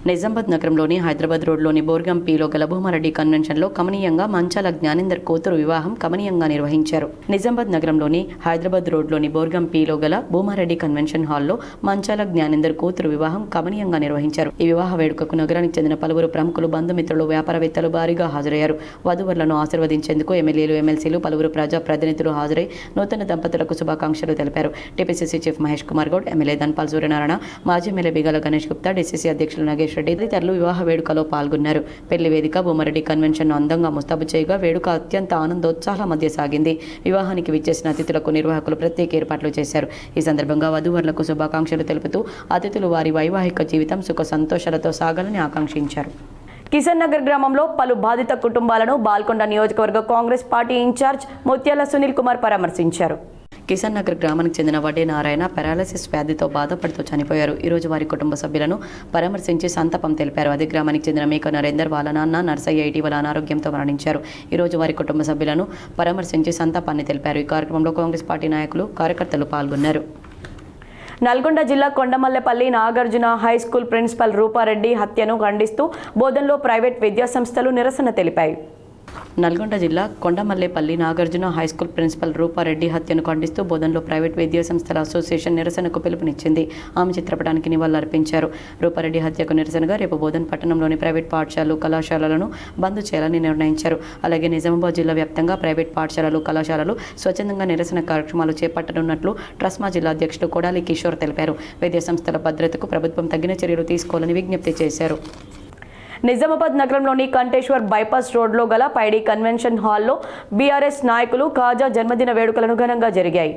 నిజామాబాద్ నగరంలోని హైదరాబాద్ రోడ్లోని బోర్గంపీలో గల భూమారెడ్డి కన్వెన్షన్లో కమనీయంగా మంచాల జ్ఞానేందర్ కూతురు వివాహం కమనీయంగా నిర్వహించారు. నిజామాబాద్ నగరంలోని హైదరాబాద్ రోడ్లోని బోర్గంపీలో గల భూమారెడ్డి కన్వెన్షన్ హాల్లో మంచాల జ్ఞానేందర్ కూతురు వివాహం కమనీయంగా నిర్వహించారు. ఈ వివాహ వేడుకకు నగరానికి చెందిన పలువురు ప్రముఖులు, బంధుమిత్రులు, వ్యాపారవేత్తలు భారీగా హాజరయ్యారు. వధువరులను ఆశీర్వదించేందుకు ఎమ్మెల్యేలు, ఎమ్మెల్సీలు, పలువురు ప్రజాప్రతినిధులు హాజరై నూతన దంపతులకు శుభాకాంక్షలు తెలిపారు. TPCC chief Mahesh Kumar Goud, MLA Dhanpal Suryanarayana, మాజీ ఎమ్మెల్యే బిగాల గణేష్ గుప్తా, డీసీసీ అధ్యక్షులు నాగేష్ రెడ్డి తదితరులు వివాహ వేడుకలో పాల్గొన్నారు. పెళ్లి వేదిక భూమారెడ్డి కన్వెన్షన్ అందంగా ముస్తాబు చేయగా వేడుక అత్యంత ఆనందోత్సాహాల మధ్య సాగింది. వివాహానికి విచ్చేసిన అతిథులకు నిర్వాహకులు ప్రత్యేక ఏర్పాట్లు చేశారు. ఈ సందర్భంగా వధూవరులకు శుభాకాంక్షలు తెలుపుతూ అతిథులు వారి వైవాహిక జీవితం సుఖ సంతోషాలతో సాగాలని ఆకాంక్షించారు. కిషన్ నగర్ గ్రామంలో పలు బాధిత కుటుంబాలను బాల్కొండ నియోజకవర్గ కాంగ్రెస్ పార్టీ ఇన్ఛార్జ్ ముత్యాల సునీల్ కుమార్ పరామర్శించారు. కిషన్ నగర్ గ్రామానికి చెందిన వడ్డే నారాయణ పారాలసిస్ వ్యాధితో బాధపడుతూ చనిపోయారు. ఈ రోజు వారి కుటుంబ సభ్యులను పరామర్శించి సంతాపం తెలిపారు. అదే గ్రామానికి చెందిన మేక నరేందర్ వాళ్ళ నాన్న నర్సయ్య ఇటీవల అనారోగ్యంతో మరణించారు. ఈ రోజు వారి కుటుంబ సభ్యులను పరామర్శించి సంతాపాన్ని తెలిపారు. ఈ కార్యక్రమంలో కాంగ్రెస్ పార్టీ నాయకులు కార్యకర్తలు పాల్గొన్నారు. నల్గొండ జిల్లా Kondamallepalli Nagarjuna high school principal Rupa Reddy హత్యను ఖండిస్తూ బోధన్లో ప్రైవేట్ విద్యాసంస్థలు నిరసన తెలిపాయి. నల్గొండ జిల్లా Kondamallepalli Nagarjuna high school principal Rupa Reddy హత్యను ఖండిస్తూ బోధన్లో ప్రైవేట్ విద్యాసంస్థల అసోసియేషన్ నిరసనకు పిలుపునిచ్చింది. ఆమె చిత్రపటానికి నివాళులర్పించారు. రూపారెడ్డి హత్యకు నిరసనగా రేపు బోధన్ పట్టణంలోని ప్రైవేట్ పాఠశాలలు కళాశాలలను బంద్ చేయాలని నిర్ణయించారు. అలాగే నిజామాబాద్ జిల్లా వ్యాప్తంగా ప్రైవేట్ పాఠశాలలు కళాశాలలు స్వచ్ఛందంగా నిరసన కార్యక్రమాలు చేపట్టనున్నట్లు ట్రస్మా జిల్లా అధ్యక్షుడు కొడాలి కిషోర్ తెలిపారు. విద్యాసంస్థల భద్రతకు ప్రభుత్వం తగిన చర్యలు తీసుకోవాలని విజ్ఞప్తి చేశారు. నిజామాబాద్ నగరంలోని కంటేశ్వర్ బైపాస్ రోడ్లో గల పైడి కన్వెన్షన్ హాల్లో బీఆర్ఎస్ నాయకులు కాజా జన్మదిన వేడుకలను ఘనంగా జరిగాయి.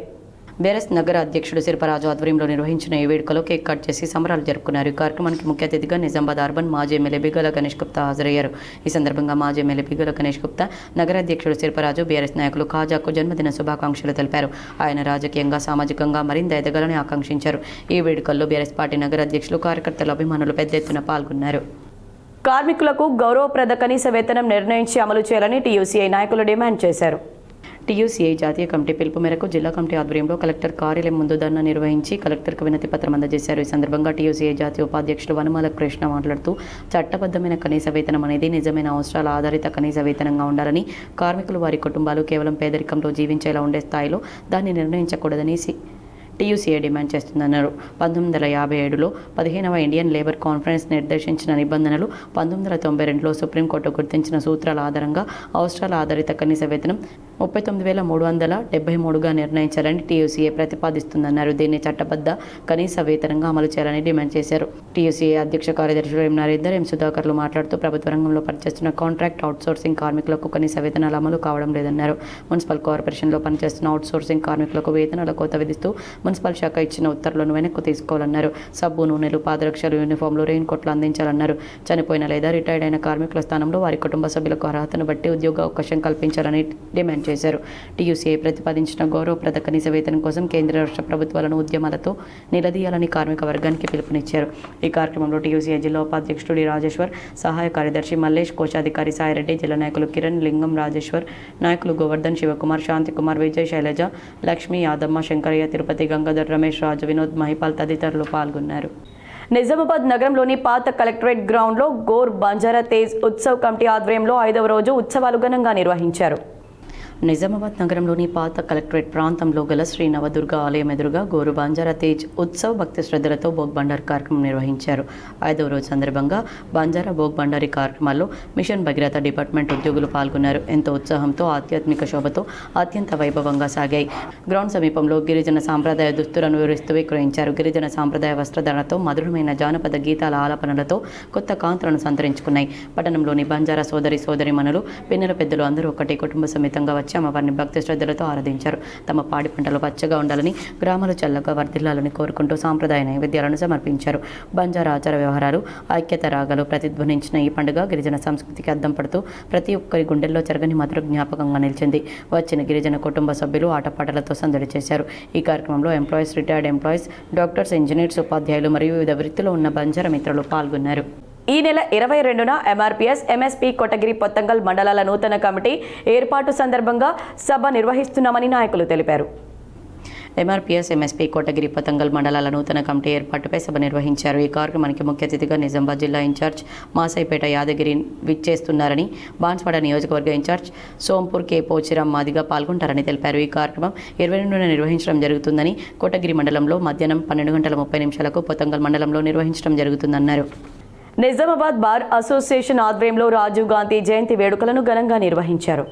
బీఆర్ఎస్ నగర అధ్యక్షుడు శిల్పరాజు ఆధ్వర్యంలో నిర్వహించిన ఈ వేడుకలో కేక్ కట్ చేసి సంబరాలు జరుపుకున్నారు. ఈ కార్యక్రమానికి ముఖ్య అతిథిగా నిజామాబాద్ అర్బన్ మాజీ ఎమ్మెల్యే బిగల గణేష్ గుప్తా హాజరయ్యారు. ఈ సందర్భంగా మాజీ ఎమ్మెల్యే బిగల గణేష్ గుప్తా నగర అధ్యక్షుడు శిల్పరాజు బీఆర్ఎస్ నాయకులు కాజాకు జన్మదిన శుభాకాంక్షలు తెలిపారు. ఆయన రాజకీయంగా సామాజికంగా మరింత ఎదగాలని ఆకాంక్షించారు. ఈ వేడుకల్లో బీఆర్ఎస్ పార్టీ నగర అధ్యక్షులు కార్యకర్తలు అభిమానులు పెద్ద ఎత్తున పాల్గొన్నారు. కార్మికులకు గౌరవప్రద కనీస వేతనం నిర్ణయించి అమలు చేయాలని టీయూసీఐ నాయకులు డిమాండ్ చేశారు. టీయూసీఐ జాతీయ కమిటీ పిలుపు మేరకు జిల్లా కమిటీ ఆధ్వర్యంలో కలెక్టర్ కార్యాలయం ముందు ధర్నా నిర్వహించి కలెక్టర్కు వినతి పత్రం అందజేశారు. ఈ సందర్భంగా టీయూసీఐ జాతీయ ఉపాధ్యక్షుడు వనమాల కృష్ణ మాట్లాడుతూ చట్టబద్ధమైన కనీస వేతనం అనేది నిజమైన అవసరాల ఆధారిత కనీస వేతనంగా ఉండాలని, కార్మికులు వారి కుటుంబాలు కేవలం పేదరికంలో జీవించేలా ఉండే స్థాయిలో దాన్ని నిర్ణయించకూడదని టీయూసీఐ డిమాండ్ చేస్తుందన్నారు. 1957లో 15వ ఇండియన్ లేబర్ కాన్ఫరెన్స్ నిర్దేశించిన నిబంధనలు 1992లో సుప్రీంకోర్టు గుర్తించిన సూత్రాల ఆధారంగా అవసరాల ఆధారిత కనీస వేతనం 39,373గా నిర్ణయించాలని టీయూసీఐ ప్రతిపాదిస్తుందన్నారు. దీన్ని చట్టబద్ధ కనీస వేతనంగా అమలు చేయాలని డిమాండ్ చేశారు. టీయూసీఐ అధ్యక్ష కార్యదర్శులు ఎం నరేందర్, ఎం సుధాకర్లు మాట్లాడుతూ ప్రభుత్వ రంగంలో పనిచేస్తున్న కాంట్రాక్ట్ అవుట్సోర్సింగ్ కార్మికులకు కనీస వేతనాలు అమలు కావడం లేదన్నారు. మున్సిపల్ కార్పొరేషన్లో పనిచేస్తున్న అవుట్సోర్సింగ్ కార్మికులకు వేతనాల కోత విధిస్తూ మున్సిపల్ శాఖ ఇచ్చిన ఉత్తర్వులను వెనక్కు తీసుకోవాలన్నారు. సబ్బు, నూనెలు, పాదరక్షలు, యూనిఫామ్లు, రెయిన్ కోట్లు అందించాలన్నారు. చనిపోయిన లేదా రిటైర్డ్ అయిన కార్మికుల స్థానంలో వారి కుటుంబ సభ్యులకు అర్హతను బట్టి ఉద్యోగ అవకాశం కల్పించాలని డిమాండ్ చేశారు. టీయూసీఐ ప్రతిపాదించిన గౌరవప్రద కనీస వేతనం కోసం కేంద్ర రాష్ట్ర ప్రభుత్వాలను ఉద్యమాలతో నిలదీయాలని కార్మిక వర్గానికి పిలుపునిచ్చారు. ఈ కార్యక్రమంలో టీయూసీఐ జిల్లా ఉపాధ్యక్షుడు డి రాజేశ్వర్, సహాయ కార్యదర్శి మల్లేష్, కోశాధికారి సాయిరెడ్డి, జిల్లా నాయకులు కిరణ్, లింగం, రాజేశ్వర్, నాయకులు గోవర్ధన్, శివకుమార్, శాంతికుమార్, విజయ్, శైలజ, లక్ష్మి, యాదమ్మ, శంకరయ్య, తిరుపతి, గంగాధర్, రమేష్, రాజు, వినోద్, మహిపాల్ తదితరులు పాల్గొన్నారు. నిజామాబాద్ నగరంలోని పాత కలెక్టరేట్ గ్రౌండ్లో గోర్ బంజారా తేజ్ ఉత్సవ్ కమిటీ ఆధ్వర్యంలో 5వ రోజు ఉత్సవాలు ఘనంగా నిర్వహించారు. నిజామాబాద్ నగరంలోని పాత కలెక్టరేట్ ప్రాంతంలో గల శ్రీ నవదుర్గ ఆలయం ఎదురుగా గోరు బంజారా తేజ్ ఉత్సవ్ భక్తి శ్రద్ధలతో భోగ్ బండారి కార్యక్రమం నిర్వహించారు. 5వ రోజు సందర్భంగా బంజారా భోగ్ బండారి కార్యక్రమాల్లో మిషన్ భగీరథ డిపార్ట్మెంట్ ఉద్యోగులు పాల్గొన్నారు. ఎంతో ఉత్సాహంతో, ఆధ్యాత్మిక శోభతో అత్యంత వైభవంగా సాగాయి. గ్రౌండ్ సమీపంలో గిరిజన సాంప్రదాయ దుస్తులను వివరిస్తూ విక్రయించారు. గిరిజన సాంప్రదాయ వస్త్రధారణతో, మధురమైన జానపద గీతాల ఆలాపనలతో కొత్త కాంతులను సంతరించుకున్నాయి. పట్టణంలోని బంజారా సోదరీమణులు, పిన్నెల పెద్దలు అందరూ ఒకటి కుటుంబ సమేతంగా వచ్చి అమ్మవారిని భక్తి శ్రద్ధలతో ఆరాధించారు. తమ పాడి పంటలు పచ్చగా ఉండాలని, గ్రామాలు చల్లగా వర్ధిల్లాలని కోరుకుంటూ సాంప్రదాయ నైవేద్యాలను సమర్పించారు. బంజారా ఆచార వ్యవహారాలు, ఐక్యత రాగాలు ప్రతిధ్వనించిన ఈ పండుగ గిరిజన సంస్కృతికి అద్దం పడుతూ ప్రతి ఒక్కరి గుండెల్లో చెరగని మధుర జ్ఞాపకంగా నిలిచింది. వచ్చిన గిరిజన కుటుంబ సభ్యులు ఆటపాటలతో సందడి చేశారు. ఈ కార్యక్రమంలో employees, retired employees, doctors, engineers, ఉపాధ్యాయులు మరియు వివిధ వృత్తిలో ఉన్న బంజారా మిత్రులు పాల్గొన్నారు. ఈ నెల 22న ఎంఆర్పీఎస్, ఎంఎస్పీ కొట్టగిరి, పొత్తంగల్ మండలాల నూతన కమిటీ ఏర్పాటు సందర్భంగా సభ నిర్వహిస్తున్నామని నాయకులు తెలిపారు. ఎంఆర్పీఎస్, ఎంఎస్పీ కోటగిరి, పతంగల్ మండలాల నూతన కమిటీ ఏర్పాటుపై సభ నిర్వహించారు. ఈ కార్యక్రమానికి ముఖ్య అతిథిగా నిజామాబాద్ జిల్లా ఇన్ఛార్జ్ మాసైపేట యాదగిరి విచ్చేస్తున్నారని, బాన్స్వాడ నియోజకవర్గ ఇన్ఛార్జ్ సోంపూర్ కే పోచిరామ్ మాదిగా పాల్గొంటారని తెలిపారు. ఈ కార్యక్రమం 22న నిర్వహించడం జరుగుతుందని, కోటగిరి మండలంలో మధ్యాహ్నం 12:30 పొత్తంగల్ మండలంలో నిర్వహించడం జరుగుతుందన్నారు. నిజామాబాద్ బార్ అసోసియేషన్ ఆధ్వర్యంలో రాజీవ్ గాంధీ జయంతి వేడుకలను ఘనంగా నిర్వహించారు.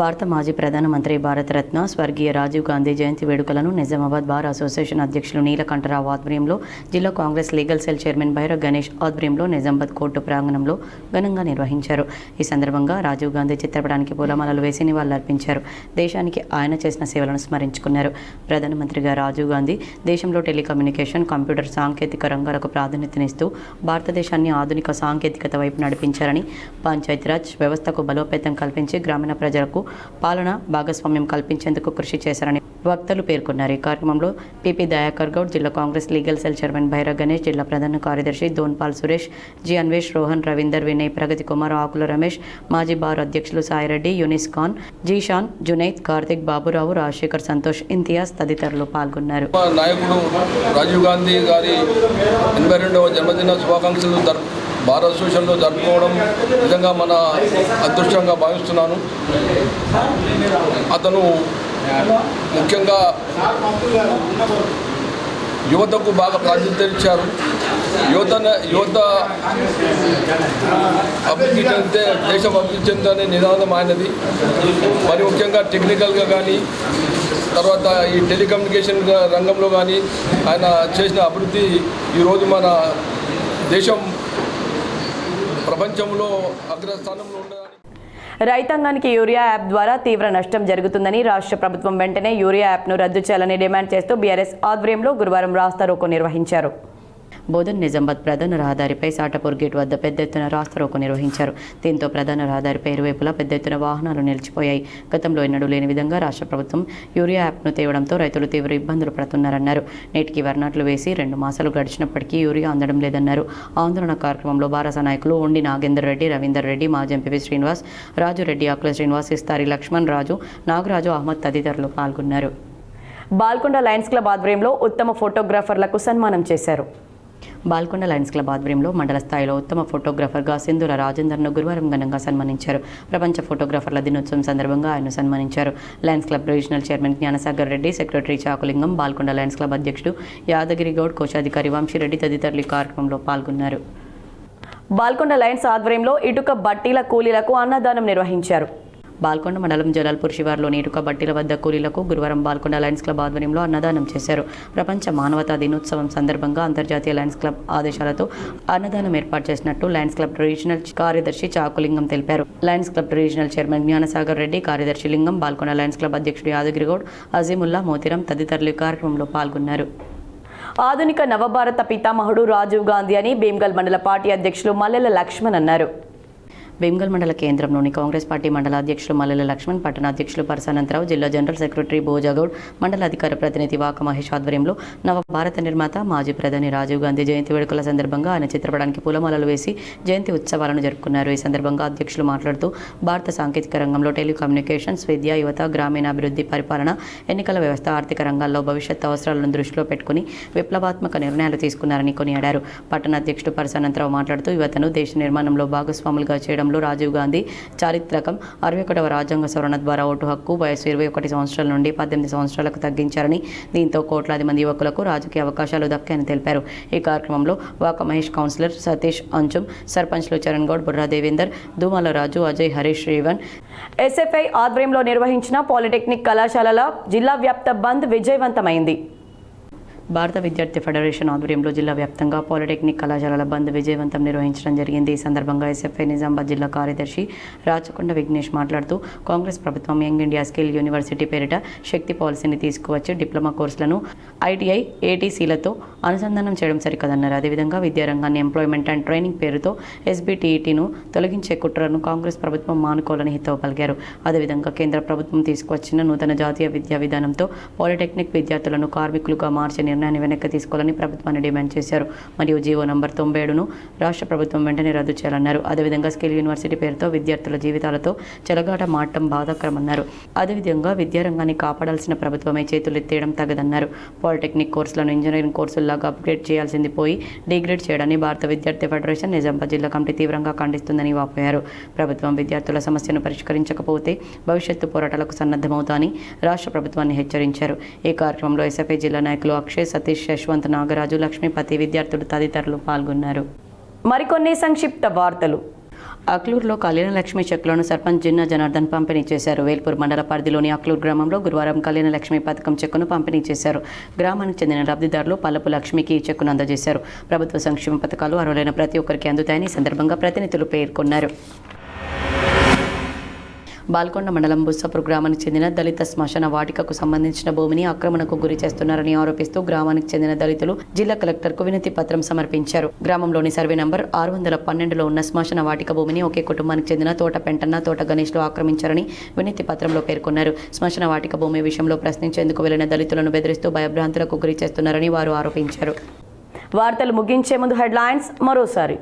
భారత మాజీ ప్రధానమంత్రి భారతరత్న స్వర్గీయ రాజీవ్ గాంధీ జయంతి వేడుకలను నిజామాబాద్ బార్ అసోసియేషన్ అధ్యక్షులు నీలకంఠరావు ఆధ్వర్యంలో జిల్లా Congress legal cell chairman Bhairav Ganesh ఆధ్వర్యంలో నిజామాబాద్ కోర్టు ప్రాంగణంలో ఘనంగా నిర్వహించారు. ఈ సందర్భంగా రాజీవ్ గాంధీ చిత్రపటానికి పూలమాలలు వేసి నివాళులర్పించారు. దేశానికి ఆయన చేసిన సేవలను స్మరించుకున్నారు. ప్రధానమంత్రిగా రాజీవ్ గాంధీ దేశంలో టెలికమ్యూనికేషన్, కంప్యూటర్ సాంకేతిక రంగాలకు ప్రాధాన్యతనిస్తూ భారతదేశాన్ని ఆధునిక సాంకేతికత వైపు నడిపించారని, పంచాయతీరాజ్ వ్యవస్థకు బలోపేతం కల్పించి గ్రామీణ ప్రజలకు పాలన భాగస్వామ్యం కల్పించేందుకు కృషి చేశారని వక్తలు పేర్కొన్నారు. ఈ కార్యక్రమంలో పిపి దయాకర్ గౌడ్, జిల్లా Congress legal cell chairman Bhairav Ganesh, జిల్లా ప్రధాన కార్యదర్శి దోన్పాల్ సురేష్, జి అన్వేష్, రోహన్, రవీందర్, వినయ్, ప్రగతి కుమార్, ఆకుల రమేష్, మాజీ బార్ అధ్యక్షులు సాయిరెడ్డి, యూనిస్ ఖాన్, జీషాన్, జునైద్, కార్తిక్, బాబురావు, రాజశేఖర్, సంతోష్, ఇంతియాజ్ తదితరులు పాల్గొన్నారు. నాయకుడు రాజీవ్ గాంధీ గారి 82వ జన్మదిన శుభాకాంక్షలు భారత అసోసియేషన్లో జరుపుకోవడం నిజంగా మన అదృష్టంగా భావిస్తున్నాను. అతను ముఖ్యంగా యువతకు బాగా ప్రాధాన్యత ఇచ్చారు. యువత అభివృద్ధి చెందితే దేశం అభివృద్ధి చెందుతనే నినాదం ఆయనది. మరి ముఖ్యంగా టెక్నికల్గా కానీ తర్వాత ఈ టెలికమ్యూనికేషన్ రంగంలో కానీ ఆయన చేసిన అభివృద్ధి ఈరోజు మన దేశం ప్రపంచంలో అగ్రస్థానంలో ఉండదని. రైతాంగానికి యూరియా యాప్ ద్వారా తీవ్ర నష్టం జరుగుతుందని రాష్ట్ర ప్రభుత్వం వెంటనే యూరియా యాప్ను రద్దు చేయాలని డిమాండ్ చేస్తూ బీఆర్ఎస్ ఆధ్వర్యంలో గురువారం రాస్తారోకో నిర్వహించారు. బోధన్ నిజామాబాద్ ప్రధాన రహదారిపై సాటపూర్ గేట్ వద్ద పెద్ద ఎత్తున రాస్తారోకో నిర్వహించారు. దీంతో ప్రధాన రహదారిపై ఇరువైపులా పెద్ద ఎత్తున వాహనాలు నిలిచిపోయాయి. గతంలో ఎన్నడూ లేని విధంగా రాష్ట్ర ప్రభుత్వం యూరియా యాప్ను తేవడంతో రైతులు తీవ్ర ఇబ్బందులు పడుతున్నారన్నారు. నేటికి వర్నాట్లు వేసి 2 మాసాలు గడిచినప్పటికీ యూరియా అందడం లేదన్నారు. ఆందోళన కార్యక్రమంలో బారాస నాయకులు ఉండి నాగేందర్ రెడ్డి, రవీందర్ రెడ్డి, మాజీ ఎంపీ శ్రీనివాస్, రాజురెడ్డి, ఆకుల శ్రీనివాస్, ఇస్తారి లక్ష్మణ్ రాజు, నాగరాజు, అహ్మద్ తదితరులు పాల్గొన్నారు. బాల్కొండ లయన్స్ క్లబ్ ఆధ్వర్యంలో ఉత్తమ ఫోటోగ్రాఫర్లకు సన్మానం చేశారు. బాల్కొండ లయన్స్ క్లబ్ ఆధ్వర్యంలో మండల స్థాయిలో ఉత్తమ ఫోటోగ్రాఫర్గా సింధుల రాజేందర్ను గురువారం ఘనంగా సన్మానించారు. ప్రపంచ ఫోటోగ్రాఫర్ల దినోత్సవం సందర్భంగా ఆయన సన్మానించారు. Lions club regional chairman Gnanasagar Reddy, secretary Chakulingam, Balkonda lions club అధ్యక్షుడు యాదగిరి గౌడ్, కోశాధికారి వంశీరెడ్డి తదితరులు ఈ కార్యక్రమంలో పాల్గొన్నారు. బాల్కొండ లయన్స్ ఆధ్వర్యంలో ఇటుక బట్టీల కూలీలకు అన్నదానం నిర్వహించారు. బాల్కొండ మండలం జలాల్పూర్ శివార్లోని ఇటుక బట్టీల వద్ద కూలీలకు గురువారం బాల్కొండ లయన్స్ క్లబ్ ఆధ్వర్యంలో అన్నదానం చేశారు. ప్రపంచ మానవతా దినోత్సవం సందర్భంగా అంతర్జాతీయ లయన్స్ క్లబ్ ఆదేశాలతో అన్నదానం ఏర్పాటు చేసినట్టు లయన్స్ క్లబ్ రీజనల్ కార్యదర్శి చాకులింగం తెలిపారు. Lions club regional chairman Gnanasagar Reddy, కార్యదర్శి లింగం, బాల్కొండ లయన్స్ క్లబ్ అధ్యక్షుడు యాదగిరిగౌడ్, అజీముల్లా, మోతిరం తదితరులు ఈ కార్యక్రమంలో పాల్గొన్నారు. ఆధునిక నవభారత పితామహుడు రాజీవ్ గాంధీ అని భీమ్గల్ మండల పార్టీ అధ్యక్షులు మల్లెల లక్ష్మణ్ అన్నారు. భీమ్గల్ మండల కేంద్రంలోని కాంగ్రెస్ పార్టీ మండల అధ్యక్షులు మల్లెల లక్ష్మణ్, పట్టణ అధ్యక్షులు పరసానంతరావు, జిల్లా జనరల్ సెక్రటరీ భోజాగౌడ్, మండల అధికార ప్రతినిధి వాక మహేష్ ఆధ్వర్యంలో నవ భారత నిర్మాత మాజీ ప్రధాని రాజీవ్ గాంధీ జయంతి వేడుకల సందర్భంగా ఆయన చిత్రపటానికి పూలమాలలు వేసి జయంతి ఉత్సవాలను జరుపుకున్నారు. ఈ సందర్భంగా అధ్యక్షులు మాట్లాడుతూ భారత సాంకేతిక రంగంలో టెలికమ్యూనికేషన్స్, విద్య, యువత, గ్రామీణాభివృద్ధి, పరిపాలన, ఎన్నికల వ్యవస్థ, ఆర్థిక రంగాల్లో భవిష్యత్ అవసరాలను దృష్టిలో పెట్టుకుని విప్లవాత్మక నిర్ణయాలు తీసుకున్నారని కొనియాడారు. పట్టణ అధ్యక్షుడు పరసానంతరావు మాట్లాడుతూ యువతను దేశ నిర్మాణంలో భాగస్వాములుగా చేయడం రాజీవ్ గాంధీ చారిత్రకం 61వ రాజ్యాంగ సవరణ ద్వారా ఓటు హక్కు వయసు 21 సంవత్సరాల నుండి 18 సంవత్సరాలకు తగ్గించారని, దీంతో కోట్లాది మంది యువకులకు రాజకీయ అవకాశాలు దక్కాయని తెలిపారు. ఈ కార్యక్రమంలో వాక మహేష్, కౌన్సిలర్ సతీష్ అంచుం, సర్పంచ్లు చరణ్ గౌడ్, బుర్రా దేవేందర్, దూమాల రాజు, అజయ్, హరీష్, రేవన్. ఎస్ఎఫ్ఐ ఆధ్వర్యంలో నిర్వహించిన పాలిటెక్నిక్ కళాశాలల జిల్లా వ్యాప్త బంద్ విజయవంతమైంది. భారత విద్యార్థి ఫెడరేషన్ ఆధ్వర్యంలో జిల్లా వ్యాప్తంగా పాలిటెక్నిక్ కళాశాలల బంద్ విజయవంతం నిర్వహించడం జరిగింది. ఈ సందర్భంగా ఎస్ఎఫ్ఐ నిజామాబాద్ జిల్లా కార్యదర్శి రాచకొండ విఘ్నేష్ మాట్లాడుతూ కాంగ్రెస్ ప్రభుత్వం యంగ్ ఇండియా స్కిల్ యూనివర్సిటీ పేరిట శక్తి పాలసీని తీసుకువచ్చి డిప్లొమా కోర్సులను ఐటీఐ, ఏటీసీలతో అనుసంధానం చేయడం సరికదన్నారు. అదేవిధంగా విద్యారంగాన్ని ఎంప్లాయ్మెంట్ అండ్ ట్రైనింగ్ పేరుతో ఎస్బీటీఈటీను తొలగించే కుట్రను కాంగ్రెస్ ప్రభుత్వం మానుకోవాలని హితవు పలికారు. అదేవిధంగా కేంద్ర ప్రభుత్వం తీసుకువచ్చిన నూతన జాతీయ విద్యా విధానంతో పాలిటెక్నిక్ విద్యార్థులను కార్మికులుగా మార్చే నిర్ణయాన్ని వెనక్కి తీసుకోవాలని ప్రభుత్వాన్ని డిమాండ్ చేశారు. మరియు జీవో నంబర్ 97ను రాష్ట్ర ప్రభుత్వం వెంటనే రద్దు చేయాలన్నారు. అదేవిధంగా స్కిల్ యూనివర్సిటీ పేరుతో విద్యార్థుల జీవితాలతో చెలగాట మాటం బాధాకరమన్నారు. అదేవిధంగా విద్యారంగాన్ని కాపాడాల్సిన ప్రభుత్వమే చేతులెత్తేయడం తగదన్నారు. పాలిటెక్నిక్ కోర్సులను ఇంజనీరింగ్ కోర్సుల్లాగా అప్గ్రేడ్ చేయాల్సింది పోయి డిగ్రేడ్ చేయడాన్ని భారత విద్యార్థి ఫెడరేషన్ నిజామాబాద్ జిల్లా కమిటీ తీవ్రంగా ఖండిస్తుందని వాపోయారు. ప్రభుత్వం విద్యార్థుల సమస్యను పరిష్కరించకపోతే భవిష్యత్తు పోరాటాలకు సన్నద్ధమవుతామని రాష్ట్ర ప్రభుత్వాన్ని హెచ్చరించారు. ఈ కార్యక్రమంలో ఎస్ఎఫ్ఐ జిల్లా నాయకులు అక్షయ్, సతీష్, యశ్వంత్, నాగరాజు, లక్ష్మీపతి, విద్యార్థులు తదితరులు పాల్గొన్నారు. మరికొన్ని సంక్షిప్త వార్తలు. అక్లూరులో కళ్యాణలక్ష్మి చెక్కులను సర్పంచ్ జిన్నా జనార్దన్ పంపిణీ చేశారు. వేల్పూర్ మండల పరిధిలోని అక్లూరు గ్రామంలో గురువారం కళ్యాణలక్ష్మి పథకం చెక్కును పంపిణీ చేశారు. గ్రామానికి చెందిన లబ్ధిదారులు పల్లపు లక్ష్మికి చెక్కును అందజేశారు. ప్రభుత్వ సంక్షేమ పథకాలు అర్హులైన ప్రతి ఒక్కరికి అందుతాయని ఈ సందర్భంగా ప్రతినిధులు పేర్కొన్నారు. బాల్కొండ మండలం బుస్సాపూర్ గ్రామానికి చెందిన దళిత శ్మశాన వాటికకు సంబంధించిన భూమిని ఆక్రమణకు గురి చేస్తున్నారని ఆరోపిస్తూ గ్రామానికి చెందిన దళితులు జిల్లా కలెక్టర్కు వినతి పత్రం సమర్పించారు. గ్రామంలోని సర్వే నంబర్ 612లో ఉన్న శ్మశాన వాటిక భూమిని ఒకే కుటుంబానికి చెందిన తోట పెంటన్న, తోట గణేష్లు ఆక్రమించారని వినతి పత్రంలో పేర్కొన్నారు. శ్మశాన వాటిక భూమి విషయంలో ప్రశ్నించేందుకు వెళ్లిన దళితులను బెదిరిస్తూ భయభ్రాంతులకు గురి చేస్తున్నారని వారు ఆరోపించారు. వార్తలు ముగించే ముందు హెడ్లైన్స్ మరోసారి.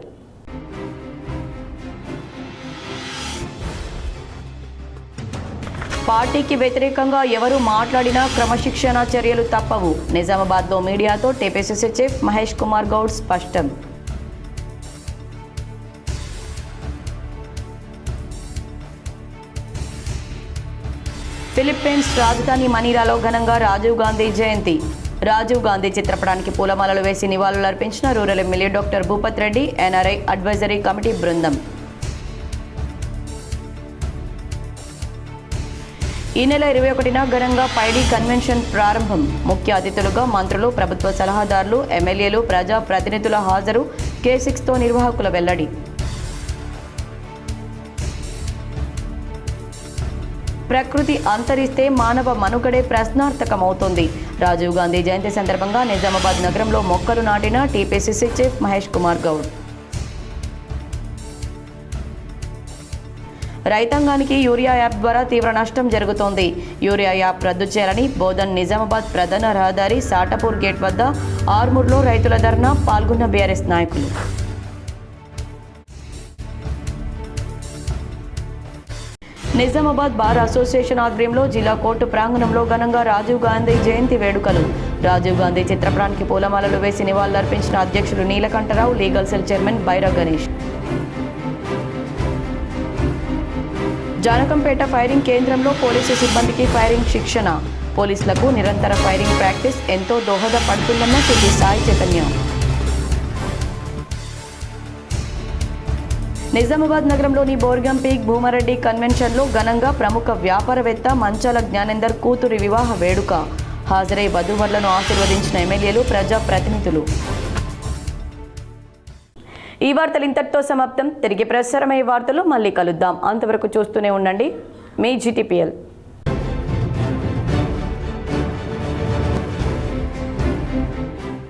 పార్టీకి వ్యతిరేకంగా ఎవరు మాట్లాడినా క్రమశిక్షణ చర్యలు తప్పవు. నిజామాబాద్లో మీడియాతో టీపీసీసీ చీఫ్ మహేష్ కుమార్ గౌడ్ స్పష్టం. ఫిలిప్పీన్స్ రాజధాని మనీలాలో ఘనంగా రాజీవ్ గాంధీ జయంతి. రాజీవ్ గాంధీ చిత్రపటానికి పూలమాలలు వేసి నివాళులర్పించిన rural MLA doctor Bhupath Reddy, NRI advisory committee బృందం. ఈ నెల 21న ఘనంగా పైడి కన్వెన్షన్ ప్రారంభం. ముఖ్య అతిథులుగా మంత్రులు, ప్రభుత్వ సలహాదారులు, ఎమ్మెల్యేలు, ప్రజా ప్రతినిధుల హాజరు. K6తో నిర్వాహకుల వెల్లడి. ప్రకృతి అంతరిస్తే మానవ మనుగడే ప్రశ్నార్థకమవుతుంది. రాజీవ్ గాంధీ జయంతి సందర్భంగా నిజామాబాద్ నగరంలో మొక్కలు నాటిన టీపీసీసీ చీఫ్ మహేష్ కుమార్ గౌడ్. రైతాంగానికి యూరియా యాప్ ద్వారా తీవ్ర నష్టం జరుగుతోంది. యూరియా యాప్ రద్దు చేయాలని బోధన్ నిజామాబాద్ ప్రధాన రహదారి సాటపూర్ గేట్ వద్ద ఆర్మూర్లో రైతుల ధర్నా. పాల్గొన్న బీఆర్ఎస్ నాయకులు. నిజామాబాద్ బార్ అసోసియేషన్ ఆధ్వర్యంలో జిల్లా కోర్టు ప్రాంగణంలో ఘనంగా రాజీవ్ గాంధీ జయంతి వేడుకలు. రాజీవ్ గాంధీ చిత్రపటానికి పూలమాలలు వేసి నివాళులర్పించిన అధ్యక్షులు Neelakantarao, legal cell chairman Baira Ganesh. Janakampet firing కేంద్రంలో పోలీసు సిబ్బందికి ఫైరింగ్ శిక్షణ. పోలీసులకు నిరంతర ఫైరింగ్ ప్రాక్టీస్ ఎంతో దోహదపడుతుందన్న సిపి సాయి చైతన్య. నిజామాబాద్ నగరంలోని బోర్గం పీక్ భూమారెడ్డి కన్వెన్షన్లో ఘనంగా ప్రముఖ వ్యాపారవేత్త మంచాల జ్ఞానేందర్ కూతురి వివాహ వేడుక. హాజరై వధూవరులను ఆశీర్వదించిన ఎమ్మెల్యేలు, ప్రజా ప్రతినిధులు. ఈ వార్తలు ఇంతటితో సమాప్తం. తిరిగి ప్రసారమయ్యే వార్తలు మళ్ళీ కలుద్దాం. అంతవరకు చూస్తూనే ఉండండి మీ GTPL.